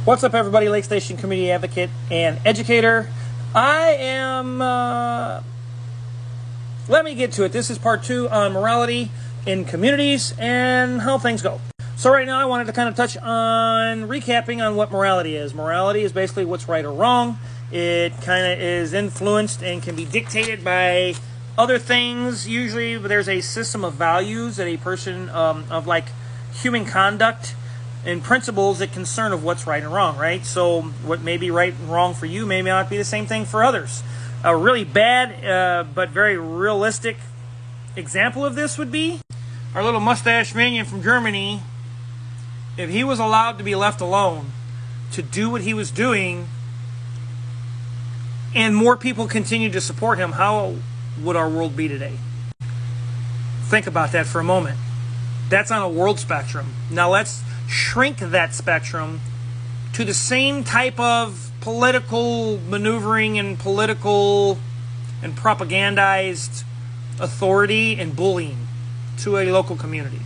What's up, everybody? Lake Station community advocate and educator. I am, let me get to it. This is part 2 on morality in communities and how things go. So right now I wanted to kind of touch on recapping on what morality is. Morality is basically what's right or wrong. It kind of is influenced and can be dictated by other things. Usually there's a system of values that a person, of like human conduct and principles that concern of what's right and wrong, right? So what may be right and wrong for you may not be the same thing for others. A really bad but very realistic example of this would be our little mustache minion from Germany. If he was allowed to be left alone to do what he was doing and more people continued to support him, how would our world be today? Think about that for a moment. That's on a world spectrum. Now let's shrink that spectrum to the same type of political maneuvering and political and propagandized authority and bullying to a local community.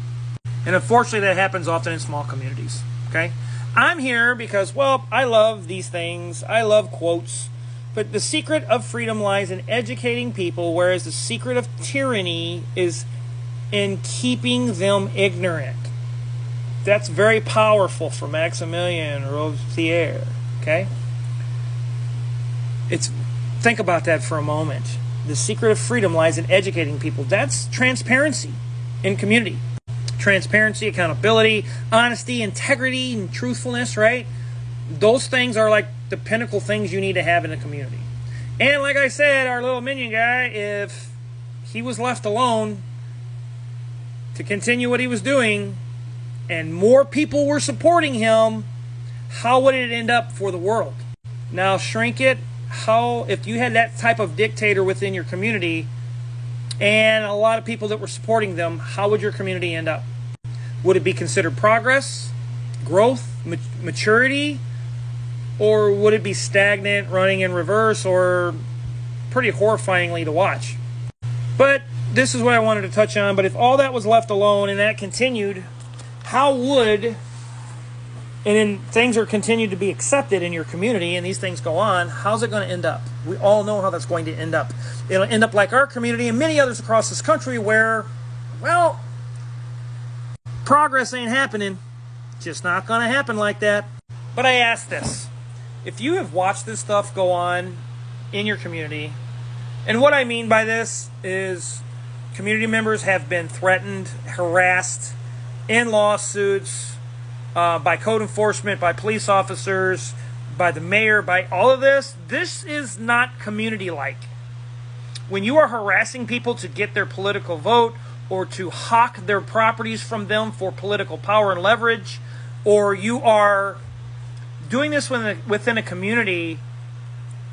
And unfortunately that happens often in small communities, okay? I'm here because, well, I love these things. I love quotes. But the secret of freedom lies in educating people, whereas the secret of tyranny is in keeping them ignorant. That's very powerful for Maximilian Robespierre, okay? Think about that for a moment. The secret of freedom lies in educating people. That's transparency in community. Transparency, accountability, honesty, integrity, and truthfulness, right? Those things are like the pinnacle things you need to have in a community. And like I said, our little minion guy, if he was left alone to continue what he was doing and more people were supporting him, how would it end up for the world? Now shrink it. How, if you had that type of dictator within your community and a lot of people that were supporting them, how would your community end up? Would it be considered progress, growth, maturity, or would it be stagnant, running in reverse, or pretty horrifyingly to watch? But this is what I wanted to touch on. But if all that was left alone and that continued, how would, and then things are continued to be accepted in your community and these things go on, how's it going to end up? We all know how that's going to end up. It'll end up like our community and many others across this country where, well, progress ain't happening. Just not going to happen like that. But I ask this. If you have watched this stuff go on in your community, and what I mean by this is community members have been threatened, harassed, in lawsuits, by code enforcement, by police officers, by the mayor, by all of this. This is not community-like. When you are harassing people to get their political vote or to hawk their properties from them for political power and leverage, or you are doing this within a community,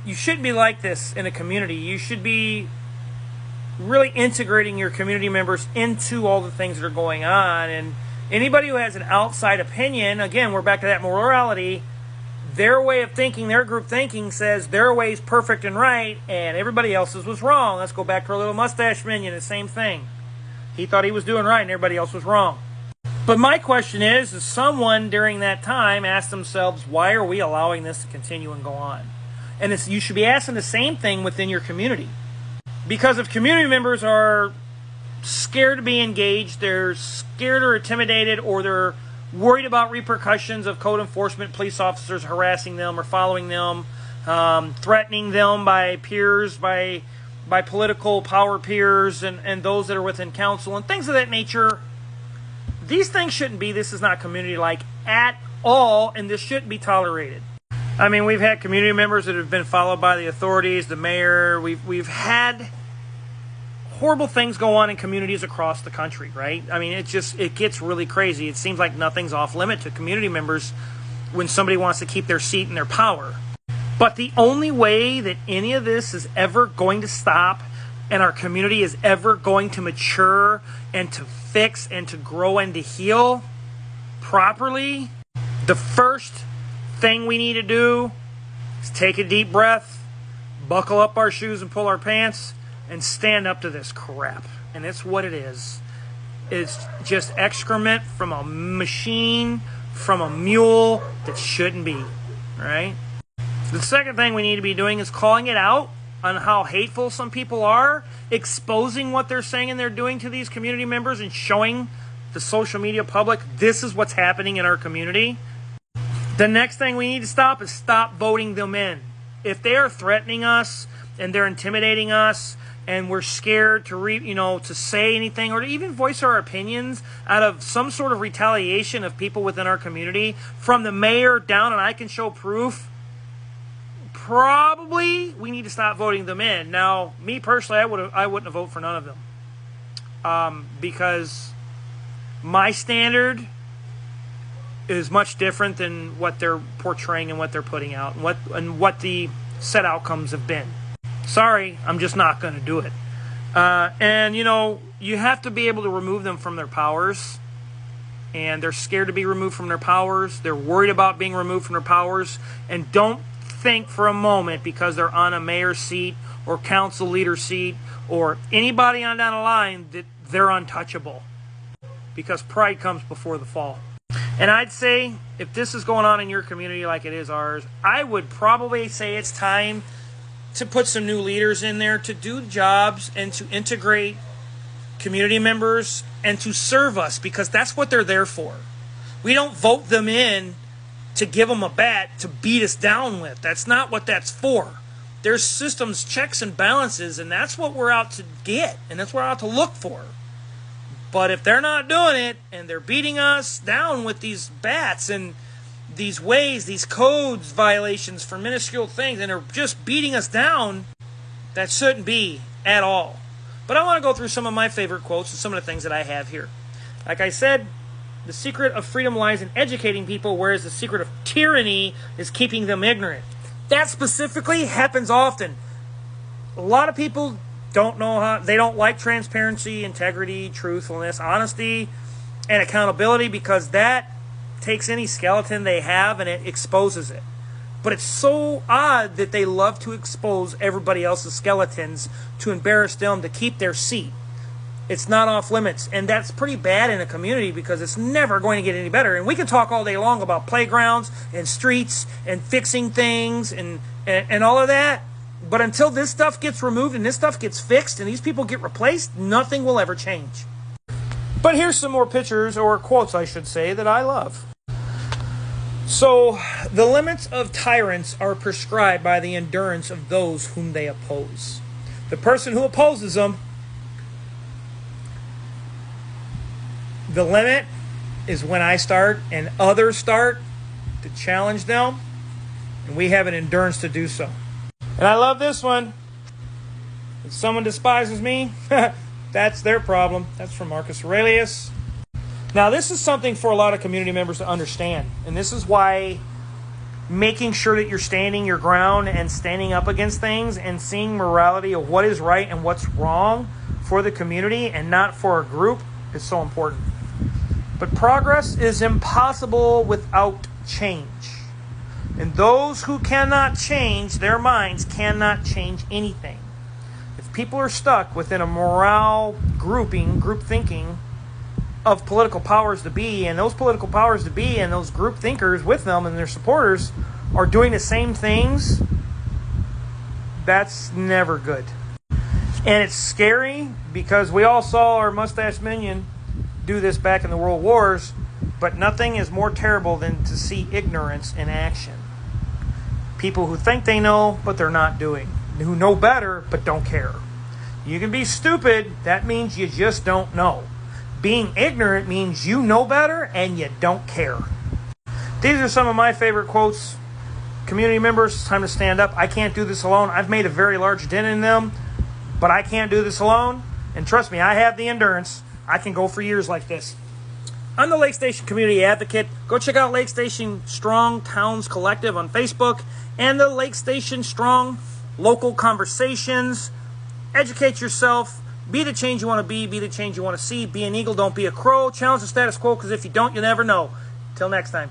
you shouldn't be like this in a community. You should be really integrating your community members into all the things that are going on. And anybody who has an outside opinion, again, we're back to that morality, their way of thinking, their group thinking says their way is perfect and right and everybody else's was wrong. Let's go back to our little mustache minion, the same thing. He thought he was doing right and everybody else was wrong. But my question is someone during that time asked themselves, why are we allowing this to continue and go on? And you should be asking the same thing within your community. Because if community members are scared to be engaged, they're scared or intimidated, or they're worried about repercussions of code enforcement, police officers harassing them or following them, threatening them by peers, by political power peers and those that are within council and things of that nature. These things shouldn't be. This is not community-like at all, and this shouldn't be tolerated. I mean, we've had community members that have been followed by the authorities, the mayor. We've had horrible things go on in communities across the country, right? I mean, it gets really crazy. It seems like nothing's off limit to community members when somebody wants to keep their seat and their power. But the only way that any of this is ever going to stop and our community is ever going to mature and to fix and to grow and to heal properly, the first thing we need to do is take a deep breath, buckle up our shoes and pull our pants, and stand up to this crap. And it's what it is. It's just excrement from a machine from a mule that shouldn't be, right? The second thing we need to be doing is calling it out on how hateful some people are, exposing what they're saying and they're doing to these community members and showing the social media public this is what's happening in our community. The next thing we need to stop is stop voting them in. If they are threatening us and they're intimidating us and we're scared to to say anything or to even voice our opinions out of some sort of retaliation of people within our community, from the mayor down, and I can show proof, probably we need to stop voting them in. Now, me personally, I wouldn't have voted for none of them, because my standard is much different than what they're portraying and what they're putting out and what the set outcomes have been. Sorry, I'm just not going to do it. And you have to be able to remove them from their powers, and they're scared to be removed from their powers. They're worried about being removed from their powers, and don't think for a moment because they're on a mayor's seat or council leader seat or anybody on down the line that they're untouchable, because pride comes before the fall. And I'd say if this is going on in your community like it is ours, I would probably say it's time to put some new leaders in there to do jobs and to integrate community members and to serve us, because that's what they're there for. We don't vote them in to give them a bat to beat us down with. That's not what that's for. There's systems, checks, and balances, and that's what we're out to get, and that's what we're out to look for. But if they're not doing it, and they're beating us down with these bats and these ways, these codes violations for minuscule things, and they're just beating us down, that shouldn't be at all. But I want to go through some of my favorite quotes and some of the things that I have here. Like I said, the secret of freedom lies in educating people, whereas the secret of tyranny is keeping them ignorant. That specifically happens often. A lot of people don't know how, they don't like transparency, integrity, truthfulness, honesty, and accountability, because that takes any skeleton they have and it exposes it. But it's so odd that they love to expose everybody else's skeletons to embarrass them to keep their seat. It's not off limits, and that's pretty bad in a community because it's never going to get any better. And we can talk all day long about playgrounds and streets and fixing things and all of that, but until this stuff gets removed and this stuff gets fixed and these people get replaced, nothing will ever change. But here's some more pictures, or quotes I should say, that I love. So, the limits of tyrants are prescribed by the endurance of those whom they oppose. The person who opposes them, the limit is when I start and others start to challenge them, and we have an endurance to do so. And I love this one. If someone despises me, that's their problem. That's from Marcus Aurelius. Now, this is something for a lot of community members to understand, and this is why making sure that you're standing your ground and standing up against things and seeing morality of what is right and what's wrong for the community and not for a group is so important. But progress is impossible without change. And those who cannot change their minds cannot change anything. If people are stuck within a morale group thinking of political powers to be, and those political powers to be and those group thinkers with them and their supporters are doing the same things, that's never good. And it's scary because we all saw our mustache minion do this back in the World Wars, but nothing is more terrible than to see ignorance in action. People who think they know, but they're not doing. Who know better, but don't care. You can be stupid, that means you just don't know. Being ignorant means you know better and you don't care. These are some of my favorite quotes. Community members, it's time to stand up. I can't do this alone. I've made a very large dent in them, but I can't do this alone. And trust me, I have the endurance. I can go for years like this. I'm the Lake Station Community Advocate. Go check out Lake Station Strong Towns Collective on Facebook and the Lake Station Strong Local Conversations. Educate yourself. Be the change you want to be the change you want to see. Be an eagle, don't be a crow. Challenge the status quo, because if you don't, you'll never know. Till next time.